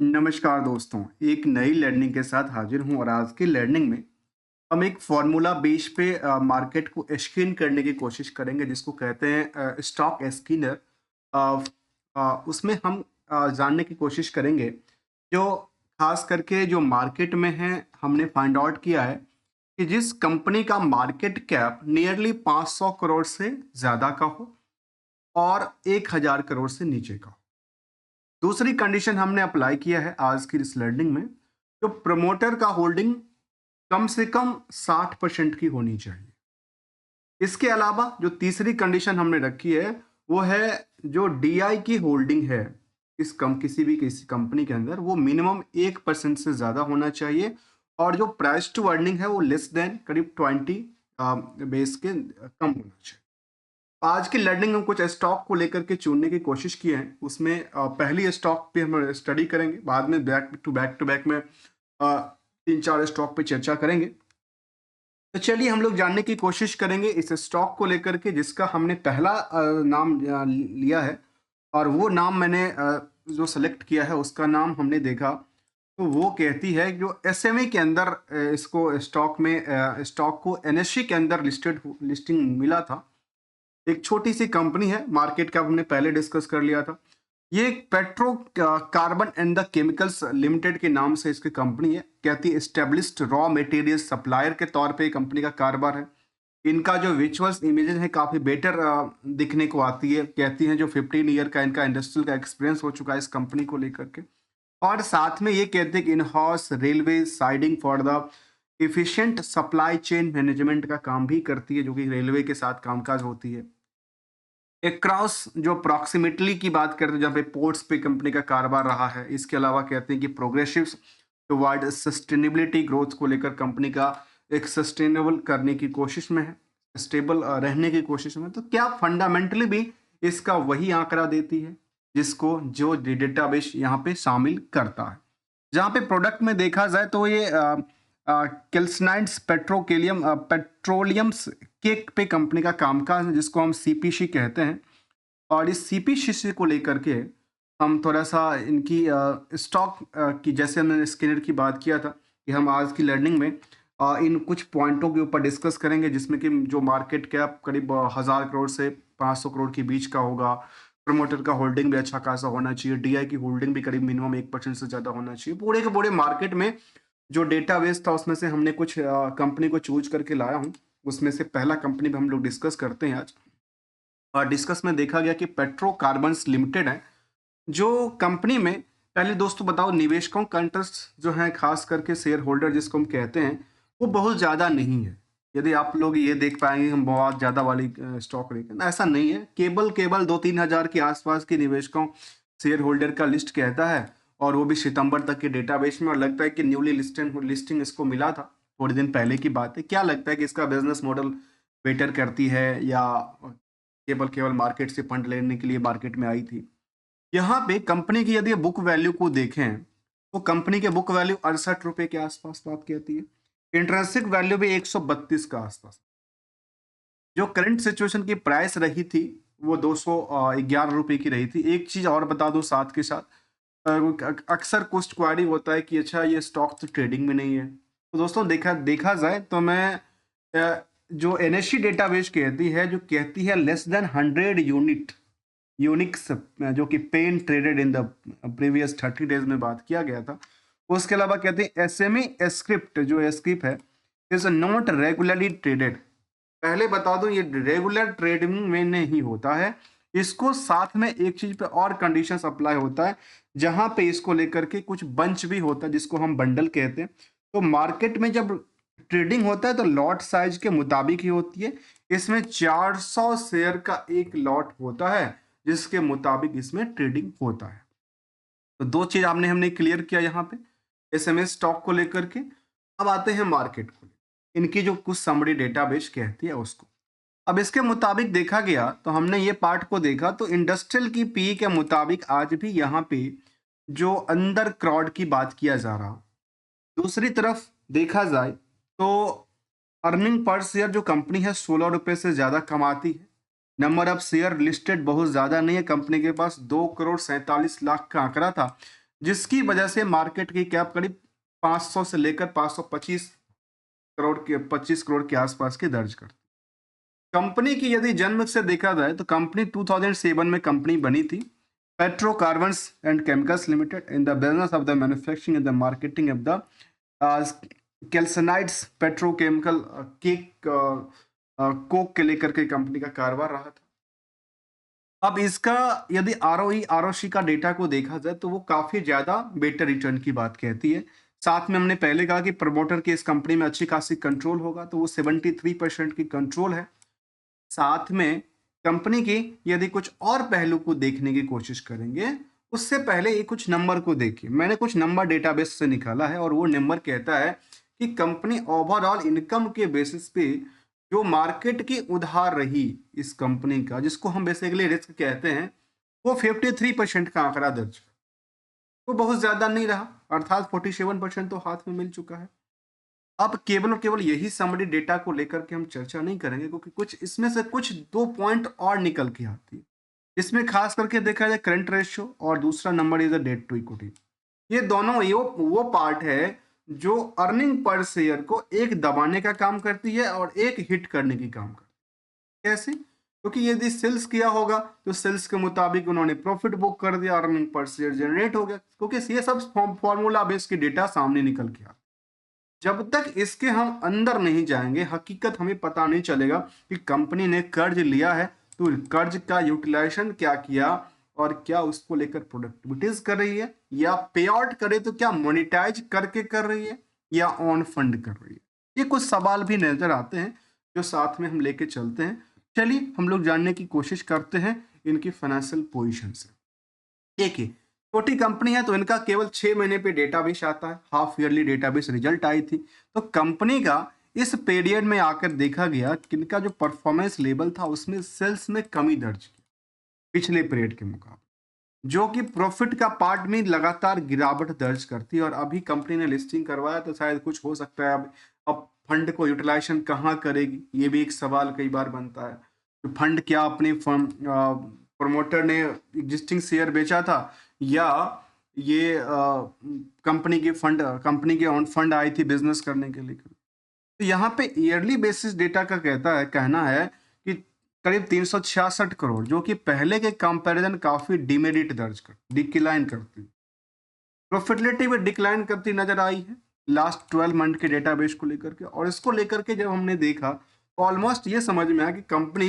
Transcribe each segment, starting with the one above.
नमस्कार दोस्तों, एक नई लर्निंग के साथ हाजिर हूँ और आज की लर्निंग में हम एक फार्मूला बेस पे मार्केट को स्क्रीन करने की कोशिश करेंगे जिसको कहते हैं स्टॉक स्किनर। उसमें हम जानने की कोशिश करेंगे जो खास करके जो मार्केट में है। हमने फाइंड आउट किया है कि जिस कंपनी का मार्केट कैप नियरली 500 करोड़ से ज़्यादा का हो और 1000 करोड़ से नीचे का हो। दूसरी कंडीशन हमने अप्लाई किया है आज की इस लर्निंग में, जो प्रमोटर का होल्डिंग कम से कम 60% की होनी चाहिए। इसके अलावा जो तीसरी कंडीशन हमने रखी है वो है जो डीआई की होल्डिंग है किसी कंपनी के अंदर वो मिनिमम 1% से ज़्यादा होना चाहिए और जो प्राइस टू अर्निंग है वो लेस देन करीब 20 बेस के कम होना चाहिए। आज की लर्निंग में कुछ स्टॉक को लेकर के चुनने की कोशिश की है। उसमें पहली स्टॉक पे हम स्टडी करेंगे, बाद में बैक टू बैक में 3-4 स्टॉक पे चर्चा करेंगे। तो चलिए हम लोग जानने की कोशिश करेंगे इस स्टॉक को लेकर के जिसका हमने पहला नाम लिया है और वो नाम मैंने जो सेलेक्ट किया है उसका नाम हमने देखा तो वो कहती है जो एसएमई के अंदर इसको स्टॉक को एनएससी के अंदर लिस्टिंग मिला था। एक छोटी सी कंपनी है, मार्केट कैप हमने पहले डिस्कस कर लिया था। ये एक petro carbon and the chemicals limited के नाम से इसकी कंपनी है। कहती है एस्टेब्लिश्ड रॉ मटेरियल सप्लायर के तौर पे कंपनी का कारोबार है। इनका जो विजुअल्स इमेजेस है काफ़ी बेटर दिखने को आती है। कहती हैं जो 15 ईयर का इनका इंडस्ट्रियल का एक्सपीरियंस हो चुका है इस कंपनी को लेकर के। और साथ में ये कहते हैं कि in house railway siding for the efficient supply chain management का काम भी करती है, जो कि रेलवे के साथ कामकाज होती है। एक क्रॉस जो प्रॉक्सिमिटली की बात करते हैं जहाँ पे पोर्ट्स पे कंपनी का कारोबार रहा है। इसके अलावा कहते हैं कि प्रोग्रेसिव टुवर्ड सस्टेनेबिलिटी ग्रोथ को लेकर कंपनी का एक सस्टेनेबल करने की कोशिश में है, स्टेबल रहने की कोशिश में। तो क्या फंडामेंटली भी इसका वही आंकड़ा देती है जिसको जो डेटाबेस यहाँ पे शामिल करता है। जहाँ पे प्रोडक्ट में देखा जाए तो ये केल्सनाइड्स पेट्रोलियम्स केक पे कंपनी का कामकाज है जिसको हम सीपीसी कहते हैं। और इस सीपीसी को लेकर के हम थोड़ा सा इनकी स्टॉक की, जैसे हमने स्किनर की बात किया था कि हम आज की लर्निंग में इन कुछ पॉइंटों के ऊपर डिस्कस करेंगे जिसमें कि जो मार्केट कैप करीब 1000 करोड़ से 500 करोड़ के बीच का होगा। प्रमोटर का होल्डिंग भी अच्छा खासा होना चाहिए। डीआई की होल्डिंग भी करीब मिनिमम 1% से ज़्यादा होना चाहिए। पूरे के पूरे मार्केट में जो डेटाबेस था उसमें से हमने कुछ कंपनी को चूज करके लाया हूँ। उसमें से पहला कंपनी भी हम लोग डिस्कस करते हैं आज। और डिस्कस में देखा गया कि पेट्रो कार्बन्स लिमिटेड है जो कंपनी में। पहले दोस्तों बताओ, निवेशकों का इंटरेस्ट जो है खास करके शेयर होल्डर जिसको हम कहते हैं वो बहुत ज़्यादा नहीं है। यदि आप लोग ये देख पाएंगे हम बहुत ज़्यादा वाली स्टॉक लेकिन ऐसा नहीं है। केवल केवल 2-3 हज़ार के आसपास के निवेशकों शेयर होल्डर का लिस्ट कहता है और वो भी सितंबर तक के डेटाबेस में। और लगता है कि न्यूली लिस्टिंग इसको मिला था, थोड़े दिन पहले की बात है। क्या लगता है कि इसका बिजनेस मॉडल बेटर करती है या केवल केवल मार्केट से फंड लेने के लिए मार्केट में आई थी। यहाँ पे कंपनी की यदि बुक वैल्यू को देखें तो कंपनी के बुक वैल्यू 68 रुपए के आसपास बात कहती है। इंट्रिंसिक वैल्यू भी 132 का आसपास। जो करंट सिचुएशन की प्राइस रही थी वो 211 रुपए की रही थी। एक चीज और बता दूं साथ के साथ, अक्सर कुछ क्वारी होता है कि अच्छा ये स्टॉक तो ट्रेडिंग में नहीं है। तो दोस्तों देखा देखा जाए तो मैं जो एनएससी डेटाबेस कहती है, जो कहती है लेस देन 100 यूनिक्स जो कि been traded in the previous 30 days में बात किया गया था। उसके अलावा कहते हैं एसएमई स्क्रिप्ट जो स्क्रिप्ट है इज नॉट रेगुलरली ट्रेडेड। पहले बता दूं ये रेगुलर ट्रेडिंग में नहीं होता है। इसको साथ में एक चीज पे और कंडीशंस अप्लाई होता है जहां पे इसको लेकर के कुछ बंच भी होता है जिसको हम बंडल कहते हैं। तो मार्केट में जब ट्रेडिंग होता है तो लॉट साइज के मुताबिक ही होती है। इसमें 400 शेयर का एक लॉट होता है जिसके मुताबिक इसमें ट्रेडिंग होता है। तो दो चीज हमने क्लियर किया यहाँ पे एसएमएस स्टॉक को लेकर के। अब आते हैं मार्केट को, इनकी जो कुछ समरी डेटाबेस कहती है उसको। अब इसके मुताबिक देखा गया तो हमने ये पार्ट को देखा तो इंडस्ट्रियल की पी के मुताबिक आज भी यहाँ पे जो अंडर क्राउड की बात किया जा रहा। दूसरी तरफ देखा जाए तो अर्निंग पर शेयर जो कंपनी है 16 रुपए से ज्यादा कमाती है। नंबर ऑफ शेयर लिस्टेड बहुत ज्यादा नहीं है, कंपनी के पास 2 करोड़ 47 लाख का आंकड़ा था जिसकी वजह से मार्केट की कैप करीब 500 से लेकर 525 करोड़ के 25 करोड़ के आसपास की दर्ज करती। कंपनी की यदि जन्म से देखा जाए तो कंपनी 2007 में कंपनी बनी थी, petrocarbons and chemicals limited, in the business of the manufacturing and the marketing of the calcined petrochemical cake coke के लेकर के कंपनी का कारोबार रहा था। अब इसका यदि आरओई आरओसी का डेटा को देखा जाए तो वो काफी ज्यादा बेटर रिटर्न की बात कहती है। साथ में हमने पहले कहा कि प्रमोटर की इस कंपनी में अच्छी खासी कंट्रोल होगा, तो वो 73% की कंट्रोल है। साथ में कंपनी की यदि कुछ और पहलू को देखने की कोशिश करेंगे, उससे पहले ये कुछ नंबर को देखिए। मैंने कुछ नंबर डेटाबेस से निकाला है और वो नंबर कहता है कि कंपनी ओवरऑल इनकम के बेसिस पे जो मार्केट की उधार रही इस कंपनी का, जिसको हम बेसिकली रिस्क कहते हैं, वो 53% का आंकड़ा दर्ज है। तो बहुत ज्यादा नहीं रहा, अर्थात 47% तो हाथ में मिल चुका है। अब केवल और केवल यही समरी डेटा को लेकर के हम चर्चा नहीं करेंगे, क्योंकि कुछ इसमें से कुछ 2 पॉइंट और निकल के आती है। इसमें खास करके देखा जाए करंट रेशियो और दूसरा number is the debt to equity. ये दोनों वो पार्ट है जो अर्निंग पर शेयर को एक दबाने का काम करती है और एक हिट करने की काम करती है। कैसे? क्योंकि यदि सेल्स किया होगा तो सेल्स के मुताबिक उन्होंने प्रॉफिट बुक कर दिया, अर्निंग पर शेयर जनरेट हो गया, क्योंकि ये सब फॉर्मूला बेस की डेटा सामने निकल के आता है। जब तक इसके हम अंदर नहीं जाएंगे, हकीकत हमें पता नहीं चलेगा कि कंपनी ने कर्ज लिया है तो कर्ज का यूटिलाइजेशन क्या किया और क्या उसको लेकर प्रोडक्टिविटीज कर रही है, या पे आउट करे तो क्या मोनिटाइज करके कर रही है, या ऑन फंड कर रही है। ये कुछ सवाल भी नजर आते हैं जो साथ में हम लेके चलते हैं। चलिए हम लोग जानने की कोशिश करते हैं इनकी फाइनेंशियल पोजीशन से। देखिए, छोटी कंपनी है तो इनका केवल 6 महीने पे डेटाबेस आता है, हाफ ईयरली डेटाबेस रिजल्ट आई थी। तो कंपनी का इस पीरियड में आकर देखा गया कि इनका जो परफॉर्मेंस लेवल था उसमें सेल्स में कमी दर्ज की पिछले पीरियड के मुकाबले, जो कि प्रॉफिट का पार्ट में लगातार गिरावट दर्ज करती है। और अभी कंपनी ने लिस्टिंग करवाया तो शायद कुछ हो सकता है। अब फंड को यूटिलाइजेशन कहाँ करेगी, ये भी एक सवाल कई बार बनता है। तो फंड क्या अपने फर्म प्रमोटर ने एग्जिस्टिंग शेयर बेचा था, या ये कंपनी के ऑन फंड आई थी बिजनेस करने के लिए। तो यहाँ पे ईयरली बेसिस डेटा का कहना है कि करीब 366 करोड़, जो कि पहले के कंपैरिजन काफी डिमेरिट दर्ज कर डिक्लाइन करती, प्रॉफिटेबिलिटी में डिक्लाइन करती नजर आई है लास्ट 12 मंथ के डेटाबेस को लेकर के। और इसको लेकर के जब हमने देखा तो ऑलमोस्ट ये समझ में आया कि कंपनी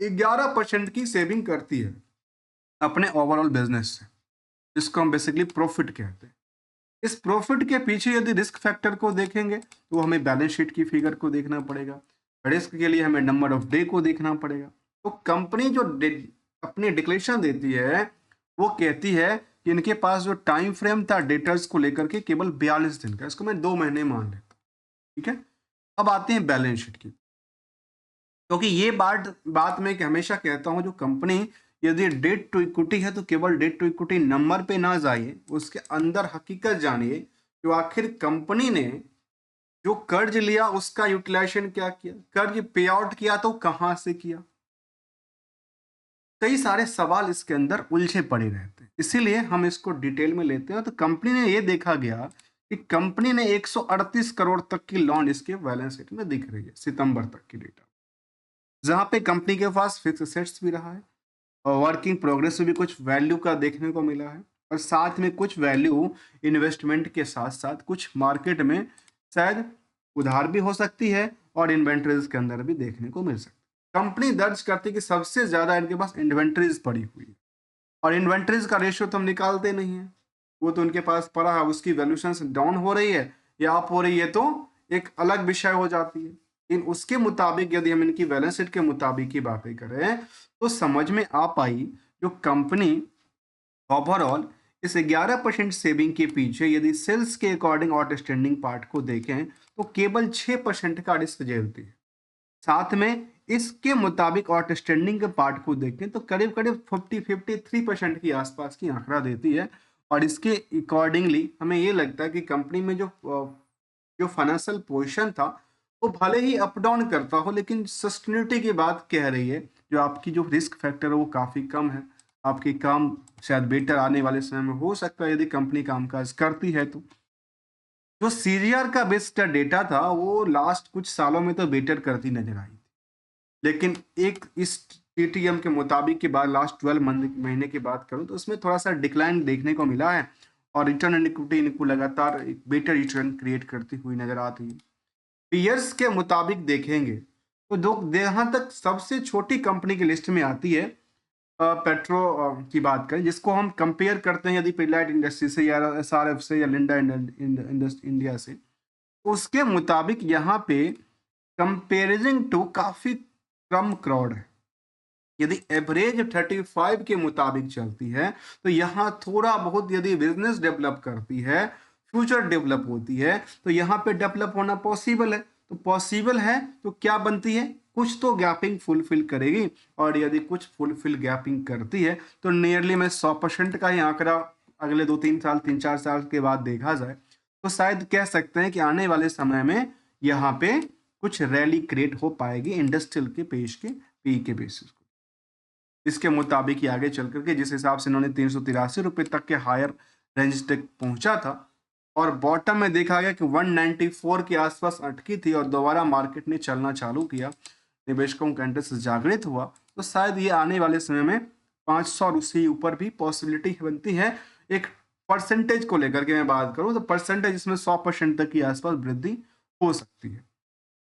11% की सेविंग करती है अपने ओवरऑल बिजनेस से, जिसको हम बेसिकली प्रॉफिट कहते हैं। इस प्रॉफिट के पीछे यदि रिस्क फैक्टर को देखेंगे तो हमें बैलेंस शीट की फिगर को देखना पड़ेगा। रिस्क के लिए हमें नंबर ऑफ डे को देखना पड़ेगा। तो कंपनी जो अपनी डिक्लेरेशन देती है वो कहती है कि इनके पास जो टाइम फ्रेम था डेटर्स को लेकर के केवल 42 दिन का, इसको मैं 2 महीने मान लेता हूँ। ठीक है, अब आते हैं बैलेंस शीट की, क्योंकि ये बात मैं हमेशा कहता हूं, जो कंपनी यदि डेट टू इक्विटी है तो केवल डेट टू इक्विटी नंबर पे ना जाइए, उसके अंदर हकीकत जानिए जो आखिर कंपनी ने जो कर्ज लिया उसका यूटिलाइजेशन क्या किया, कर्ज पे आउट किया तो कहां से किया। कई सारे सवाल इसके अंदर उलझे पड़े रहते हैं, इसीलिए हम इसको डिटेल में लेते हैं। तो कंपनी ने ये देखा गया कि कंपनी ने 138 करोड़ तक की लॉन इसके बैलेंस शीट में दिख रही है सितंबर तक की डेटा, जहां पे कंपनी के पास फिक्स एसेट्स भी रहा है और वर्किंग प्रोग्रेस में भी कुछ वैल्यू का देखने को मिला है, और साथ में कुछ वैल्यू इन्वेस्टमेंट के साथ साथ कुछ मार्केट में शायद उधार भी हो सकती है और इन्वेंट्रीज के अंदर भी देखने को मिल सकती है। कंपनी दर्ज करती है कि सबसे ज्यादा इनके पास इन्वेंट्रीज पड़ी हुई है, और इन्वेंट्रीज का रेशियो तो हम निकालते नहीं है, वो तो उनके पास पड़ा है, उसकी वैल्यूएशन डाउन हो रही है या अप हो रही है तो एक अलग विषय हो जाती है। इन उसके मुताबिक यदि हम इनकी बैलेंस शीट के मुताबिक की बातें करें तो समझ में आ पाई जो कंपनी ओवरऑल इस 11% सेविंग के पीछे यदि सेल्स के अकॉर्डिंग आउटस्टैंडिंग पार्ट को देखें तो केवल 6% का रिस्क झेलती है। साथ में इसके मुताबिक आउटस्टैंडिंग के पार्ट को देखें तो करीब करीब 53% की आसपास की आंकड़ा देती है। और इसके अकॉर्डिंगली हमें ये लगता है कि कंपनी में जो फाइनेंशियल पोजीशन था वो भले ही अप डाउन करता हो, लेकिन सस्टेनिटी की बात कह रही है, जो आपकी जो रिस्क फैक्टर है वो काफी कम है। आपकी काम शायद बेटर आने वाले समय में हो सकता है यदि कंपनी कामकाज करती है तो। जो सीजीआर का बेस्ड डेटा था वो लास्ट कुछ सालों में तो बेटर करती नजर आई, लेकिन एक इस टीटीएम के मुताबिक के बाद लास्ट 12 महीने की बात करूं तो उसमें थोड़ा सा डिक्लाइन देखने को मिला है और रिटर्न ऑन इक्विटी इनको लगातार एक बेटर रिटर्न क्रिएट करती हुई नजर आती है। पीयर्स के मुताबिक देखेंगे तो जो जहां तक सबसे छोटी कंपनी की लिस्ट में आती है पेट्रो की बात करें, जिसको हम कंपेयर करते हैं यदि पिडलाइट इंडस्ट्री से या एसआरएफ से या लिंडा इंडिया से, तो उसके मुताबिक यहाँ पे कंपेरिजन टू काफी कम क्राउड है। यदि एवरेज 35 के मुताबिक चलती है तो यहाँ थोड़ा बहुत यदि बिजनेस डेवलप करती है, फ्यूचर डेवलप होती है, तो यहाँ पे डेवलप होना पॉसिबल है। तो पॉसिबल है तो क्या बनती है, कुछ तो गैपिंग फुलफिल करेगी, और यदि कुछ फुलफिल गैपिंग करती है तो नियरली में 100% का ही आंकड़ा अगले 2-3 साल 3-4 साल के बाद देखा जाए तो शायद कह सकते हैं कि आने वाले समय में यहाँ पे कुछ रैली क्रिएट हो पाएगी इंडस्ट्रियल के पेश के पी के बेसिस को। इसके मुताबिक ही आगे चल करके जिस हिसाब से इन्होंने 383 रुपए तक के हायर रेंज तक पहुंचा था और बॉटम में देखा गया कि 194 के आसपास अटकी थी और दोबारा मार्केट ने चलना चालू किया, निवेशकों का इंटरेस्ट जागृत हुआ, तो शायद ये आने वाले समय में 500 और उससे ऊपर भी पॉसिबिलिटी बनती है। एक परसेंटेज को लेकर के मैं बात करूं तो परसेंटेज इसमें 100% तक की आसपास वृद्धि हो सकती है,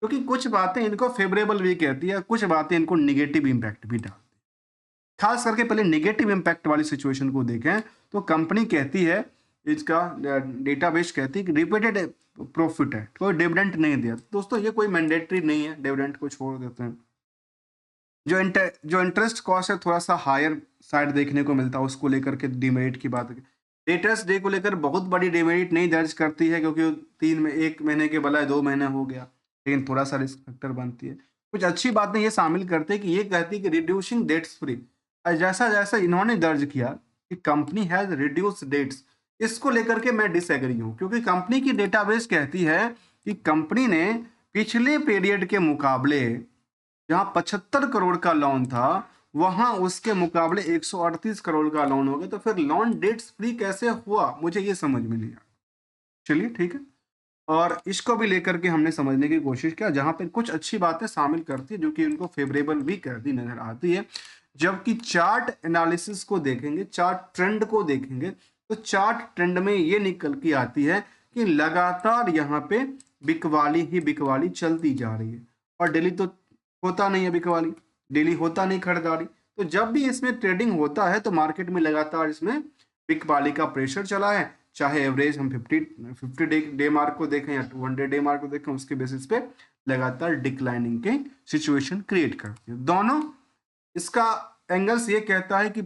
क्योंकि कुछ बातें इनको फेवरेबल भी कहती है, कुछ बातें इनको निगेटिव इंपैक्ट भी डालती है। खास करके पहले नेगेटिव इंपैक्ट वाली सिचुएशन को देखें तो कंपनी कहती है, इसका डेटाबेस कहती है कि रिपीटेड प्रॉफिट है, कोई डिविडेंड नहीं दिया। दोस्तों ये कोई मैंडेटरी नहीं है, डिविडेंड को छोड़ देते हैं। जो इंटरेस्ट कॉस्ट है थोड़ा सा हायर साइड देखने को मिलता है, उसको लेकर के डिमेरिट की बात है। डेटर्स डे को लेकर बहुत बड़ी डिमेरिट नहीं दर्ज करती है, क्योंकि 1 महीने के बजाय 2 महीने हो गया, लेकिन थोड़ा सा रिस्क फैक्टर बनती है। कुछ अच्छी बातें ये शामिल करते हैं कि ये कहती है कि रिड्यूसिंग डेट्स फ्री, जैसा जैसा इन्होंने दर्ज किया कि कंपनी हैज रिड्यूस डेट्स, इसको लेकर के मैं डिसएग्री हूं, क्योंकि कंपनी की डेटाबेस कहती है कि कंपनी ने पिछले पीरियड के मुकाबले जहां 75 करोड़ का लोन था वहां उसके मुकाबले 138 करोड़ का लोन हो गया, तो फिर लोन डेट्स फ्री कैसे हुआ, मुझे ये समझ में नहीं आया। चलिए ठीक है, और इसको भी लेकर के हमने समझने की कोशिश किया, जहां पर कुछ अच्छी बातें शामिल करती है जो कि उनको फेवरेबल भी करती नजर आती है। जबकि चार्ट एनालिसिस को देखेंगे, चार्ट ट्रेंड को देखेंगे, तो चार्ट ट्रेंड में ये निकल के आती है कि लगातार यहाँ पे बिकवाली ही बिकवाली चलती जा रही है, और डेली तो होता नहीं है बिकवाली, डेली होता नहीं खरीदारी, तो जब भी इसमें ट्रेडिंग होता है तो मार्केट में लगातार इसमें बिकवाली का प्रेशर चला है। चाहे एवरेज हम 50 डे मार्क को देखें या 200 डे मार्क को देखें, उसके बेसिस पे लगातार डिक्लाइनिंग के सिचुएशन क्रिएट करती है। दोनों इसका एंगल्स ये कहता है कि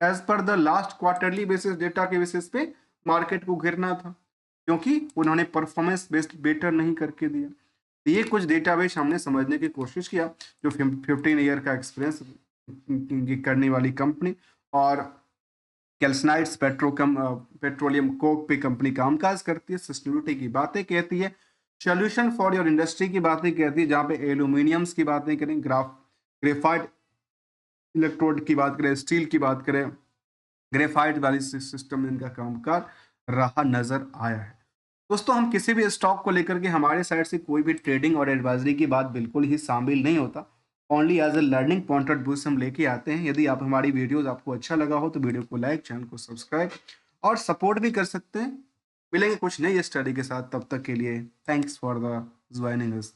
as per the last quarterly basis data के बेसिस पे मार्केट को गिरना था, क्योंकि उन्होंने परफॉर्मेंस बेस्ड बेटर नहीं करके दिया। ये कुछ डेटाबेस हमने समझने की कोशिश किया, जो 15 ईयर का एक्सपीरियंस करने वाली कंपनी और कैल्सनाइट्स पेट्रोलियम कोक पे कंपनी कामकाज करती है, सस्टेनेबिलिटी की बातें कहती है, सोल्यूशन फॉर योर इंडस्ट्री की बातें कहती है, जहाँ पे एल्यूमिनियम्स की बातें करें, ग्रेफाइट इलेक्ट्रोड की बात करें, स्टील की बात करें, ग्रेफाइट वाली सिस्टम में इनका कामकाज रहा नजर आया है। दोस्तों हम किसी भी स्टॉक को लेकर के हमारे साइड से कोई भी ट्रेडिंग और एडवाइजरी की बात बिल्कुल ही शामिल नहीं होता, only as a learning point of view से हम लेके आते हैं। यदि आप हमारी वीडियोस आपको अच्छा लगा हो तो वीडियो को लाइक, चैनल को सब्सक्राइब और सपोर्ट भी कर सकते हैं। मिलेंगे कुछ नई स्टडी के साथ, तब तक के लिए thanks for the joining us.